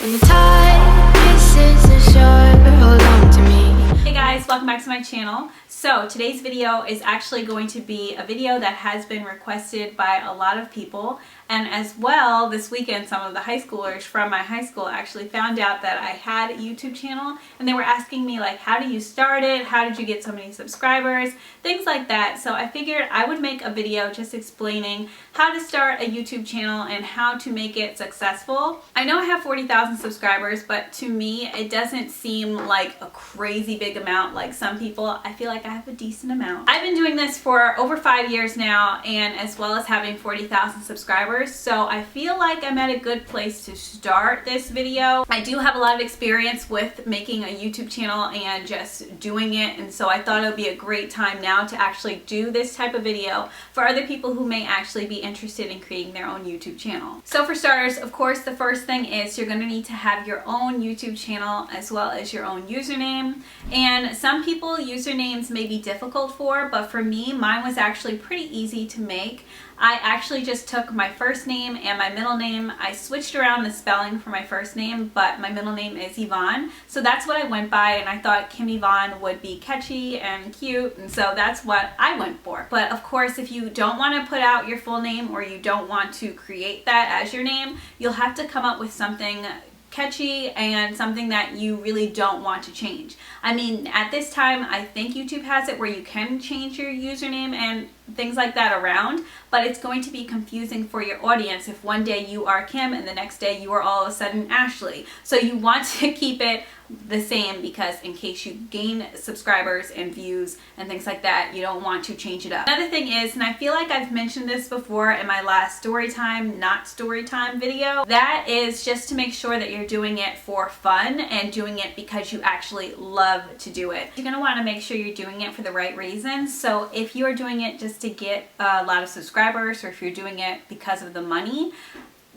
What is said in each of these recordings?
When the tide races the shore, hold on to me. Hey guys, welcome back to my channel. So today's video is actually going to be a video that has been requested by a lot of people, and as well this weekend some of the high schoolers from my high school actually found out that I had a YouTube channel, and they were asking me like, how do you start it? How did you get so many subscribers? Things like that. So I figured I would make a video just explaining how to start a YouTube channel and how to make it successful. I know I have 40,000 subscribers, but to me it doesn't seem like a crazy big amount like some people. I feel like I have a decent amount. I've been doing this for over 5 years now, and as well as having 40,000 subscribers, so I feel like I'm at a good place to start this video. I do have a lot of experience with making a YouTube channel and just doing it, and so I thought it would be a great time now to actually do this type of video for other people who may actually be interested in creating their own YouTube channel. So for starters, of course, the first thing is you're going to need to have your own YouTube channel as well as your own username. And some people usernames may be difficult for, but for me, mine was actually pretty easy to make. I actually just took my first name and my middle name. I switched around the spelling for my first name, but my middle name is Yvonne. So that's what I went by, and I thought Kym Yvonne would be catchy and cute, and so that's what I went for. But of course, if you don't want to put out your full name or you don't want to create that as your name, you'll have to come up with something catchy and something that you really don't want to change. I mean, at this time, I think YouTube has it where you can change your username and things like that around, but it's going to be confusing for your audience if one day you are Kym and the next day you are all of a sudden Ashley. So you want to keep it the same, because in case you gain subscribers and views and things like that, you don't want to change it up. Another thing is, and I feel like I've mentioned this before in my last storytime, not storytime video, that is just to make sure that you're doing it for fun and doing it because you actually love to do it. You're going to want to make sure you're doing it for the right reasons. So if you're doing it just to get a lot of subscribers, or if you're doing it because of the money,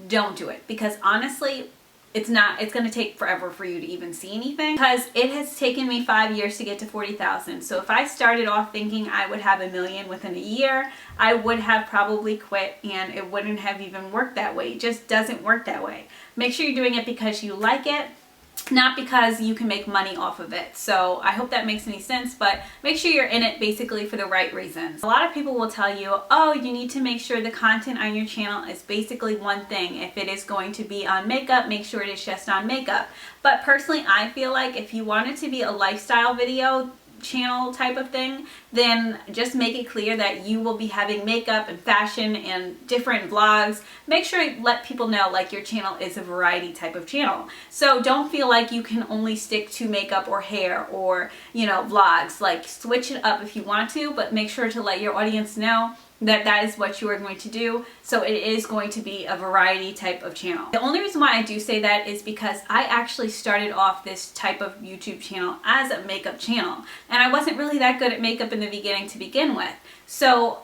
don't do it, because honestly, it's going to take forever for you to even see anything, because it has taken me 5 years to get to 40,000. So if I started off thinking I would have 1 million within a year, I would have probably quit, and it wouldn't have even worked that way. It just doesn't work that way. Make sure you're doing it because you like it, not because you can make money off of it. So I hope that makes any sense, but make sure you're in it basically for the right reasons. A lot of people will tell you, oh, you need to make sure the content on your channel is basically one thing. If it is going to be on makeup, make sure it is just on makeup. But personally, I feel like if you want it to be a lifestyle video channel type of thing, then just make it clear that you will be having makeup and fashion and different vlogs. Make sure you let people know like your channel is a variety type of channel. So don't feel like you can only stick to makeup or hair or, you know, vlogs. Like, switch it up if you want to, but make sure to let your audience know that that is what you are going to do. So it is going to be a variety type of channel. The only reason why I do say that is because I actually started off this type of YouTube channel as a makeup channel, and I wasn't really that good at makeup in the beginning to begin with. So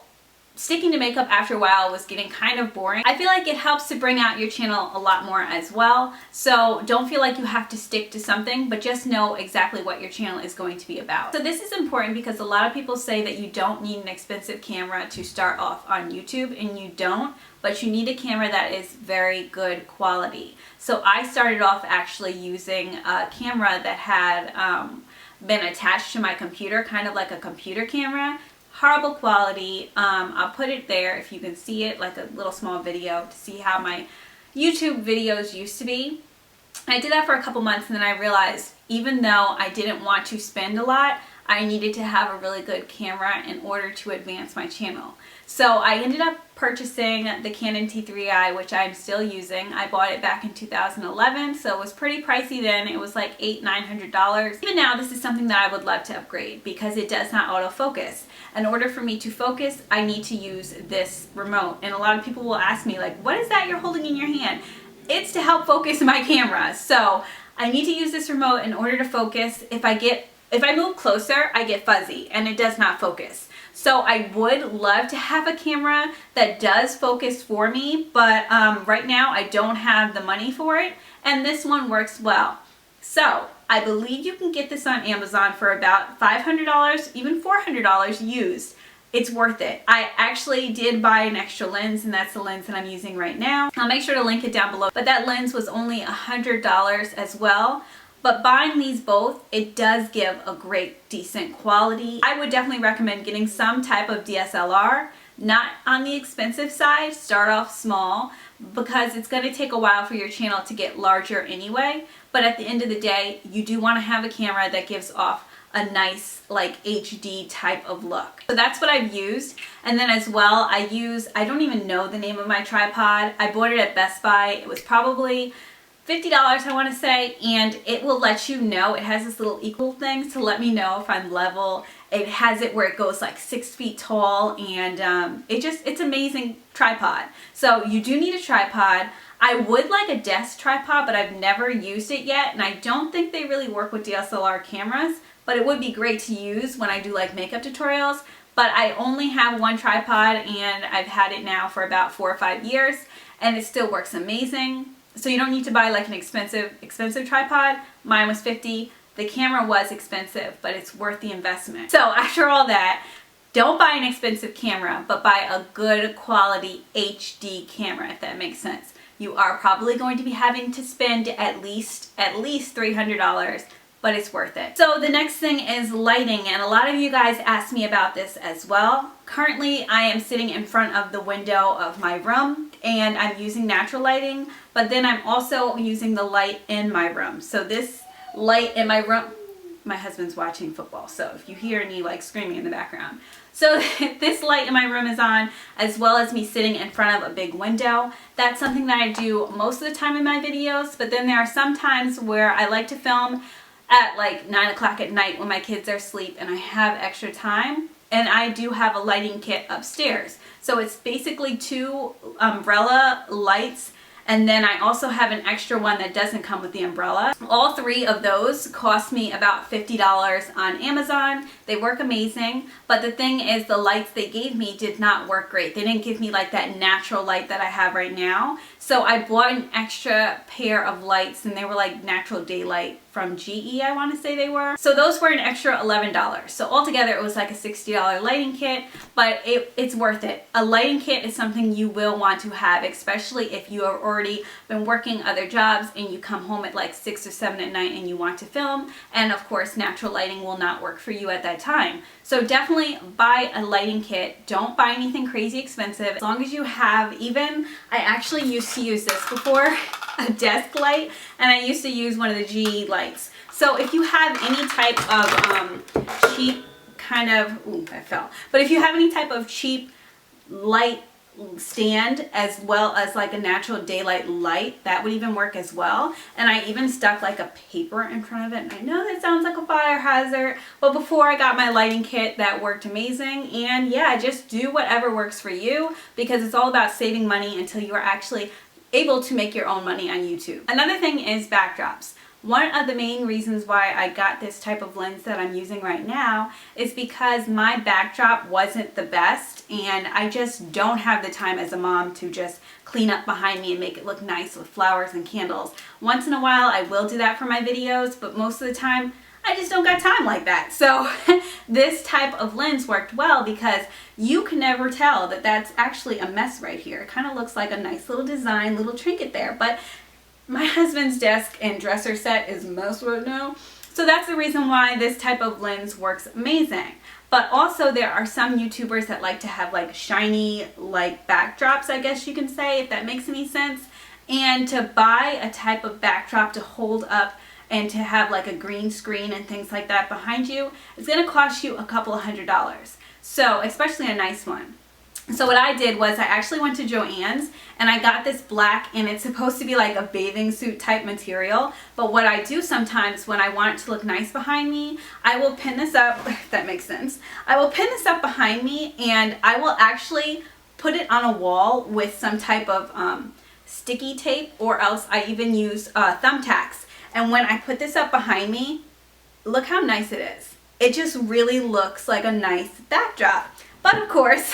sticking to makeup after a while was getting kind of boring. I feel like it helps to bring out your channel a lot more as well. So don't feel like you have to stick to something, but just know exactly what your channel is going to be about. So this is important because a lot of people say that you don't need an expensive camera to start off on YouTube, and you don't, but you need a camera that is very good quality. So I started off actually using a camera that had been attached to my computer, kind of like a computer camera. Horrible quality. I'll put it there if you can see it, like a little small video to see how my YouTube videos used to be. I did that for a couple months, and then I realized even though I didn't want to spend a lot, I needed to have a really good camera in order to advance my channel. So I ended up purchasing the Canon T3i, which I'm still using. I bought it back in 2011, so it was pretty pricey then. It was like $800–900. Even now, this is something that I would love to upgrade because it does not autofocus. In order for me to focus, I need to use this remote. And a lot of people will ask me, like, what is that you're holding in your hand? It's to help focus my camera. So I need to use this remote in order to focus. If I move closer, I get fuzzy and it does not focus. So I would love to have a camera that does focus for me, but right now I don't have the money for it, and this one works well. So I believe you can get this on Amazon for about $500, even $400 used. it's worth it. I actually did buy an extra lens, and that's the lens that I'm using right now. I'll make sure to link it down below. But that lens was only $100 as well. But buying these both, it does give a great, decent quality. I would definitely recommend getting some type of DSLR, not on the expensive side. Start off small, because it's going to take a while for your channel to get larger anyway. But at the end of the day, you do want to have a camera that gives off a nice like HD type of look. So that's what I've used. And then as well, I don't even know the name of my tripod. I bought it at Best Buy. It was probably $50, I want to say, and it will let you know. It has this little equal thing to let me know if I'm level. It has it where it goes like 6 feet tall, and it's amazing tripod. So you do need a tripod. I would like a desk tripod, but I've never used it yet, and I don't think they really work with DSLR cameras, but it would be great to use when I do like makeup tutorials. But I only have one tripod, and I've had it now for about 4 or 5 years, and it still works amazing. So you don't need to buy like an expensive tripod. Mine was $50. The camera was expensive, but it's worth the investment. So after all that, don't buy an expensive camera, but buy a good quality HD camera, if that makes sense. You are probably going to be having to spend at least $300, but it's worth it. So the next thing is lighting, and a lot of you guys asked me about this as well. Currently, I am sitting in front of the window of my room, and I'm using natural lighting, but then I'm also using the light in my room. So this light in my room, my husband's watching football, so if you hear any like screaming in the background. So this light in my room is on, as well as me sitting in front of a big window. That's something that I do most of the time in my videos, but then there are some times where I like to film at like 9 o'clock at night when my kids are asleep and I have extra time, and I do have a lighting kit upstairs. So it's basically 2 umbrella lights, and then I also have an extra one that doesn't come with the umbrella. All 3 of those cost me about $50 on Amazon. They work amazing, but the thing is the lights they gave me did not work great. They didn't give me like that natural light that I have right now. So I bought an extra pair of lights, and they were like natural daylight from GE, I want to say they were. So those were an extra $11. So altogether it was like a $60 lighting kit, but it's worth it. A lighting kit is something you will want to have, especially if you have already been working other jobs and you come home at like 6 or 7 at night and you want to film. And of course, natural lighting will not work for you at that time. So definitely buy a lighting kit. Don't buy anything crazy expensive. As long as you have, I actually used to use this before, a desk light, and I used to use one of the GE lights. So if you have any type of cheap kind of, ooh, I fell. But if you have any type of cheap light stand, as well as like a natural daylight light, that would even work as well. And I even stuck like a paper in front of it, and I know that sounds like a fire hazard, but before I got my lighting kit, that worked amazing. And yeah, just do whatever works for you, because it's all about saving money until you are actually able to make your own money on YouTube. Another thing is backdrops. One of the main reasons why I got this type of lens that I'm using right now is because my backdrop wasn't the best, and I just don't have the time as a mom to just clean up behind me and make it look nice with flowers and candles. Once in a while I will do that for my videos, but most of the time I just don't got time like that. So this type of lens worked well, because you can never tell that that's actually a mess right here. It kind of looks like a nice little design, little trinket there, but my husband's desk and dresser set is a mess right now. So that's the reason why this type of lens works amazing. But also there are some YouTubers that like to have like shiny like backdrops, I guess you can say, if that makes any sense. And to buy a type of backdrop to hold up and to have like a green screen and things like that behind you, it's going to cost you a couple of $100. So especially a nice one. So what I did was I actually went to Joann's and I got this black, and it's supposed to be like a bathing suit type material. But what I do sometimes when I want it to look nice behind me, I will pin this up, if that makes sense. I will pin this up behind me, and I will actually put it on a wall with some type of sticky tape, or else I even use thumbtacks. And when I put this up behind me, look how nice it is. It just really looks like a nice backdrop. But of course,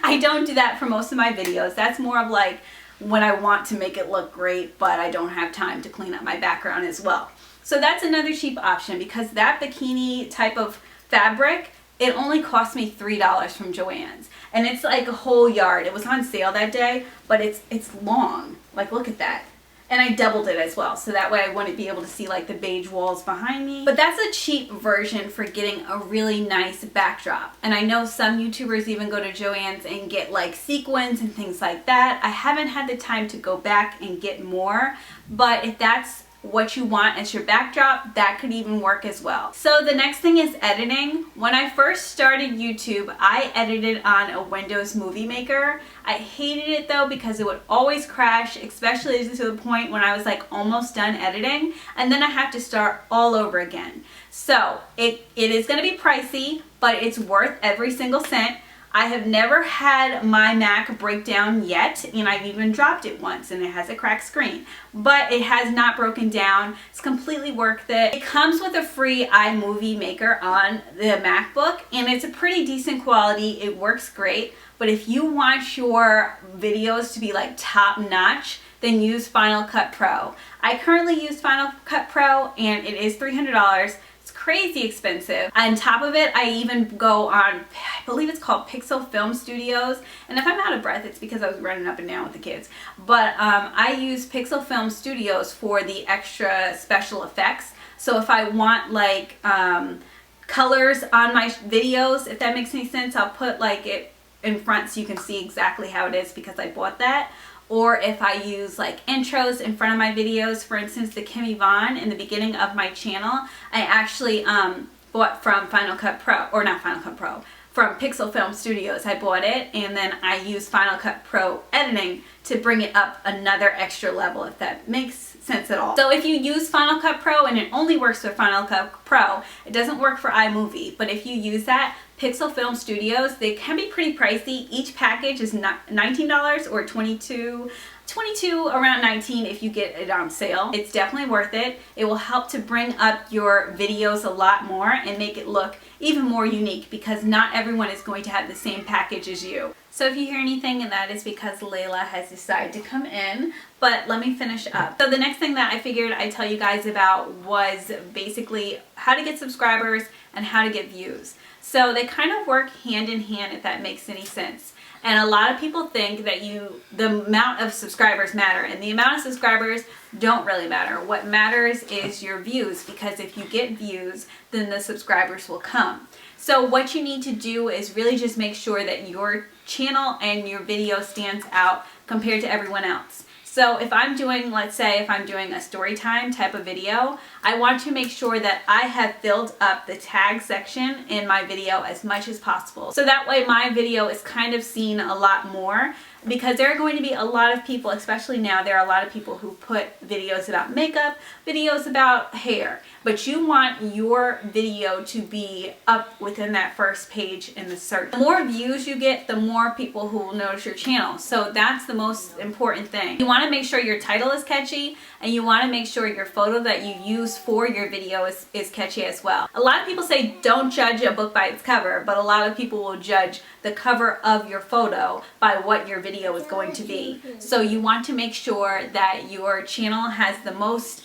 I don't do that for most of my videos. That's more of like when I want to make it look great, but I don't have time to clean up my background as well. So that's another cheap option, because that bikini type of fabric It only cost me $3 from Joann's, and it's like a whole yard. It was on sale that day, but it's long. Like, look at that. And I doubled it as well, so that way I wouldn't be able to see like the beige walls behind me. But that's a cheap version for getting a really nice backdrop. And I know some YouTubers even go to Joann's and get like sequins and things like that. I haven't had the time to go back and get more, but if that's what you want as your backdrop, that could even work as well. So the next thing is editing. When I first started YouTube, I edited on a Windows Movie Maker. I hated it though because it would always crash, especially to the point when I was like almost done editing, and then I have to start all over again. So it is going to be pricey, but it's worth every single cent. I have never had my Mac break down yet, and I've even dropped it once and it has a cracked screen, but it has not broken down. It's completely worth it. It comes with a free iMovie Maker on the MacBook, and it's a pretty decent quality. It works great, but if you want your videos to be like top notch, then use Final Cut Pro. I currently use Final Cut Pro and it is $300. Crazy expensive. On top of it, I even go on, I believe it's called Pixel Film Studios, and if I'm out of breath, it's because I was running up and down with the kids, but I use Pixel Film Studios for the extra special effects. So if I want like colors on my videos, if that makes any sense, I'll put like it in front so you can see exactly how it is because I bought that. Or if I use like intros in front of my videos, for instance, the Kym Yvonne in the beginning of my channel, I actually bought from Final Cut Pro, or not Final Cut Pro, from Pixel Film Studios. I bought it, and then I use Final Cut Pro editing to bring it up another extra level, if that makes sense at all. So if you use Final Cut Pro, and it only works with Final Cut Pro, it doesn't work for iMovie, but if you use that, Pixel Film Studios, they can be pretty pricey. Each package is $19 or $22, around $19 if you get it on sale. It's definitely worth it. It will help to bring up your videos a lot more and make it look even more unique because not everyone is going to have the same package as you. So if you hear anything, and that is because Layla has decided to come in, but let me finish up. So the next thing that I figured I'd tell you guys about was basically how to get subscribers and how to get views. So they kind of work hand in hand, if that makes any sense. And a lot of people think that the amount of subscribers matter, and the amount of subscribers don't really matter. What matters is your views, because if you get views, then the subscribers will come. So what you need to do is really just make sure that your channel and your video stands out compared to everyone else. So if I'm doing, let's say if I'm doing a story time type of video, I want to make sure that I have filled up the tag section in my video as much as possible. So that way my video is kind of seen a lot more, because there are going to be a lot of people, especially now, there are a lot of people who put videos about makeup, videos about hair, but you want your video to be up within that first page in the search. The more views you get, the more people who will notice your channel. So that's the most important thing. You want to make sure your title is catchy, and you want to make sure your photo that you use for your video is catchy as well. A lot of people say don't judge a book by its cover, but a lot of people will judge the cover of your photo by what your video is going to be. So you want to make sure that your channel has the most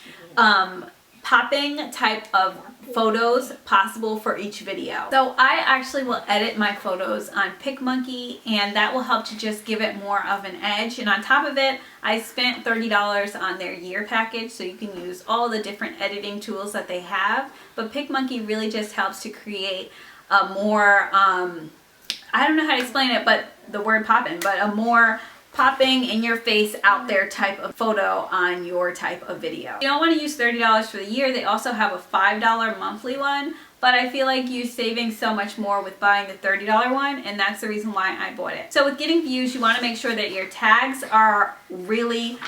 popping type of photos possible for each video. So I actually will edit my photos on PicMonkey, and that will help to just give it more of an edge. And on top of it, I spent $30 on their year package, so you can use all the different editing tools that they have. But PicMonkey really just helps to create a more, I don't know how to explain it, but the word poppin', but a more popping in your face out there type of photo on your type of video. You don't want to use $30 for the year. They also have a $5 monthly one, but I feel like you're saving so much more with buying the $30 one, and that's the reason why I bought it. So with getting views, you want to make sure that your tags are really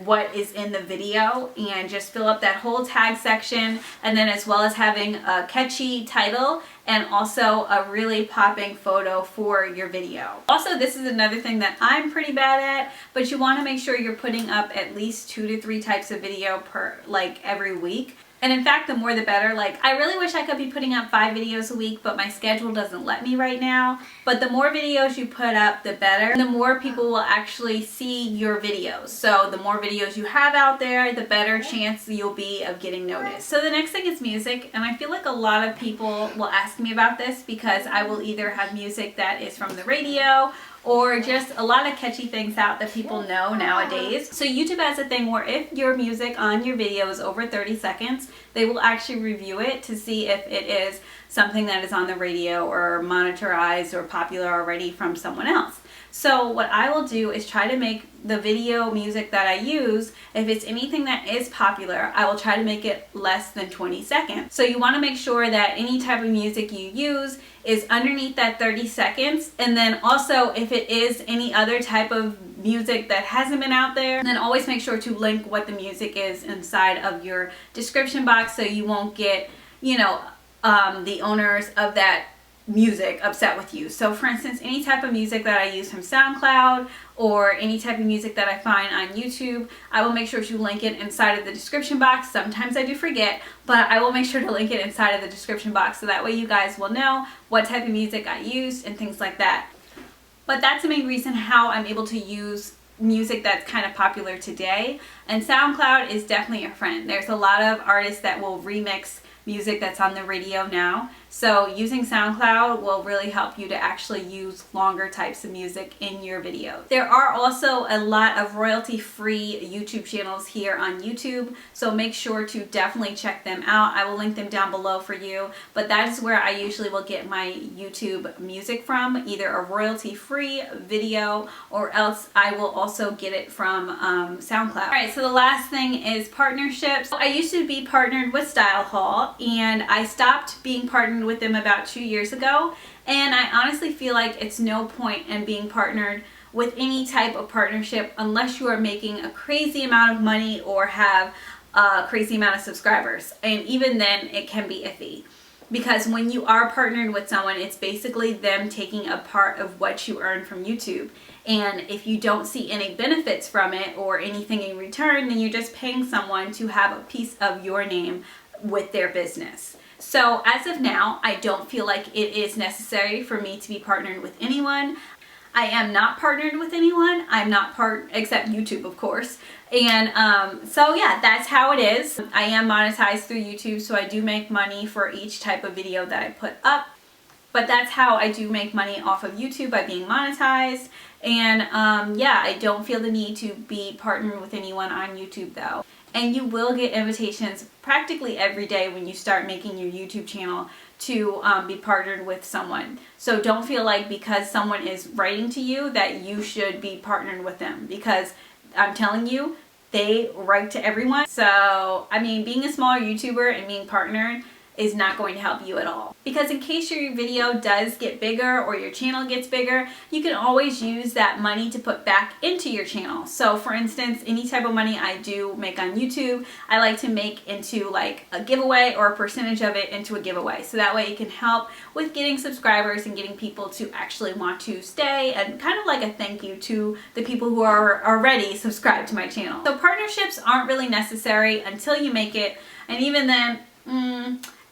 what is in the video, and just fill up that whole tag section, and then as well as having a catchy title and also a really popping photo for your video. Also, this is another thing that I'm pretty bad at, but you want to make sure you're putting up at least 2 to 3 types of video per, like, every week. And in fact, the more the better. Like, I really wish I could be putting up 5 videos a week, but my schedule doesn't let me right now. But the more videos you put up, the better. The more people will actually see your videos. So the more videos you have out there, the better chance you'll be of getting noticed. So the next thing is music. And I feel like a lot of people will ask me about this because I will either have music that is from the radio or just a lot of catchy things out that people know nowadays. So YouTube has a thing where if your music on your video is over 30 seconds, they will actually review it to see if it is something that is on the radio or monetized or popular already from someone else. So what I will do is try to make the video music that I use, if it's anything that is popular, I will try to make it less than 20 seconds. So you want to make sure that any type of music you use is underneath that 30 seconds. And then also if it is any other type of music that hasn't been out there, then always make sure to link what the music is inside of your description box so you won't get, you know, the owners of that music upset with you. So for instance, any type of music that I use from SoundCloud or any type of music that I find on YouTube, I will make sure to link it inside of the description box. Sometimes I do forget, but I will make sure to link it inside of the description box so that way you guys will know what type of music I used and things like that. But that's the main reason how I'm able to use music that's kind of popular today. And SoundCloud is definitely a friend. There's a lot of artists that will remix music that's on the radio now. So using SoundCloud will really help you to actually use longer types of music in your videos. There are also a lot of royalty-free YouTube channels here on YouTube, so make sure to definitely check them out. I will link them down below for you, but that is where I usually will get my YouTube music from, either a royalty-free video or else I will also get it from SoundCloud. Alright, so the last thing is partnerships. I used to be partnered with Style Hall and I stopped being partnered with them about 2 years ago, and I honestly feel like it's no point in being partnered with any type of partnership unless you are making a crazy amount of money or have a crazy amount of subscribers, and even then it can be iffy. Because when you are partnered with someone, it's basically them taking a part of what you earn from YouTube. And if you don't see any benefits from it or anything in return, then you're just paying someone to have a piece of your name with their business. So as of now, I don't feel like it is necessary for me to be partnered with anyone. I am not partnered with anyone. I'm not except YouTube, of course. And so yeah, that's how it is. I am monetized through YouTube, so I do make money for each type of video that I put up. But that's how I do make money off of YouTube, by being monetized. And yeah, I don't feel the need to be partnered with anyone on YouTube though. And you will get invitations practically every day when you start making your YouTube channel to be partnered with someone. So don't feel like because someone is writing to you that you should be partnered with them, because I'm telling you, they write to everyone. So, I mean, being a smaller YouTuber and being partnered is not going to help you at all. Because in case your video does get bigger or your channel gets bigger, you can always use that money to put back into your channel. So for instance, any type of money I do make on YouTube, I like to make into like a giveaway or a percentage of it into a giveaway. So that way it can help with getting subscribers and getting people to actually want to stay, and kind of like a thank you to the people who are already subscribed to my channel. So partnerships aren't really necessary until you make it, and even then,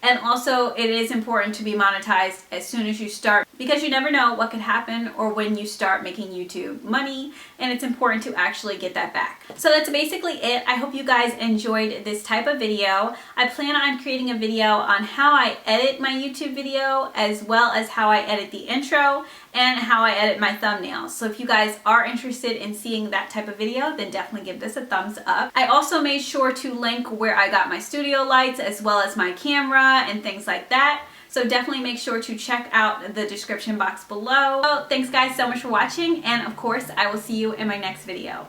and also it is important to be monetized as soon as you start, because you never know what could happen or when you start making YouTube money, and it's important to actually get that back. So that's basically it. I hope you guys enjoyed this type of video. I plan on creating a video on how I edit my YouTube video, as well as how I edit the intro and how I edit my thumbnails. So if you guys are interested in seeing that type of video, then definitely give this a thumbs up. I also made sure to link where I got my studio lights as well as my camera and things like that. So definitely make sure to check out the description box below. So thanks guys so much for watching, and of course I will see you in my next video.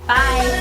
Bye!